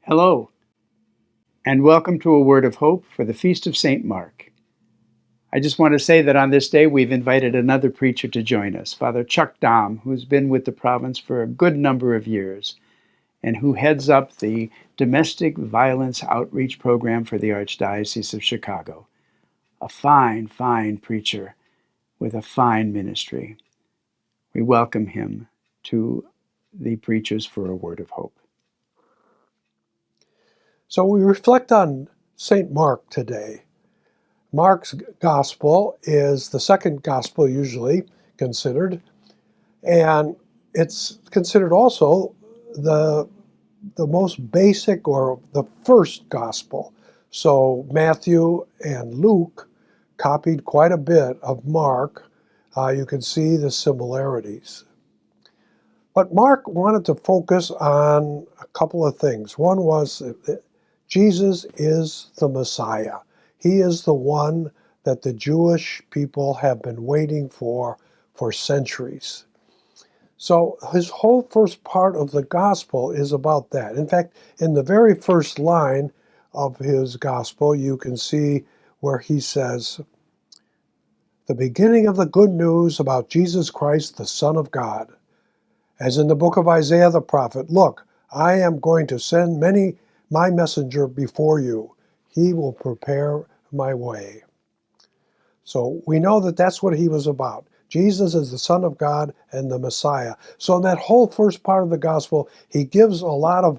Hello, and welcome to a word of hope for the Feast of St. Mark. I just want to say that on this day we've invited another preacher to join us, Father Chuck Dom, who's been with the province for a good number of years and who heads up the Domestic Violence Outreach Program for the Archdiocese of Chicago. A fine, fine preacher with a fine ministry. We welcome him to the Preachers for a Word of Hope. So we reflect on St. Mark today. Mark's gospel is the second gospel usually considered, and it's considered also the most basic or the first gospel. So Matthew and Luke copied quite a bit of Mark. You can see the similarities. But Mark wanted to focus on a couple of things. One was Jesus is the Messiah. He is the one that the Jewish people have been waiting for centuries. So his whole first part of the gospel is about that. In fact, in the very first line of his gospel, you can see where he says, "The beginning of the good news about Jesus Christ, the Son of God." As in the book of Isaiah the prophet, "Look, I am going to send my messenger before you. He will prepare my way." So we know that that's what he was about. Jesus is the Son of God and the Messiah. So in that whole first part of the gospel, he gives a lot of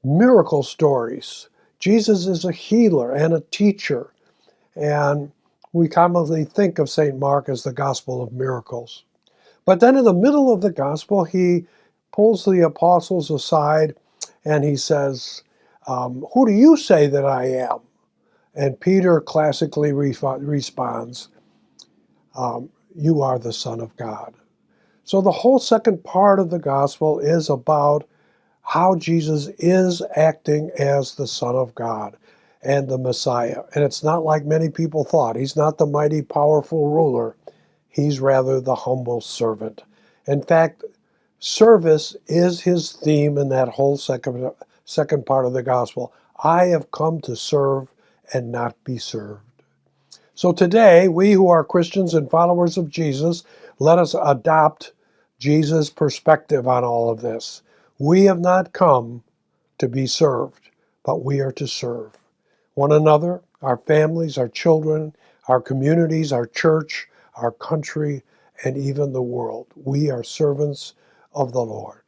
miracle stories. Jesus is a healer and a teacher. And we commonly think of St. Mark as the gospel of miracles. But then in the middle of the gospel, he pulls the apostles aside and he says, "Who do you say that I am?" And Peter classically responds, "You are the Son of God." So the whole second part of the gospel is about how Jesus is acting as the Son of God and the Messiah. And it's not like many people thought. He's not the mighty, powerful ruler. He's rather the humble servant. In fact, service is his theme in that whole second part of the gospel. I have come to serve and not be served. So today, we who are Christians and followers of Jesus, let us adopt Jesus' perspective on all of this. We have not come to be served, but we are to serve one another, our families, our children, our communities, our church, our country, and even the world. We are servants of the Lord.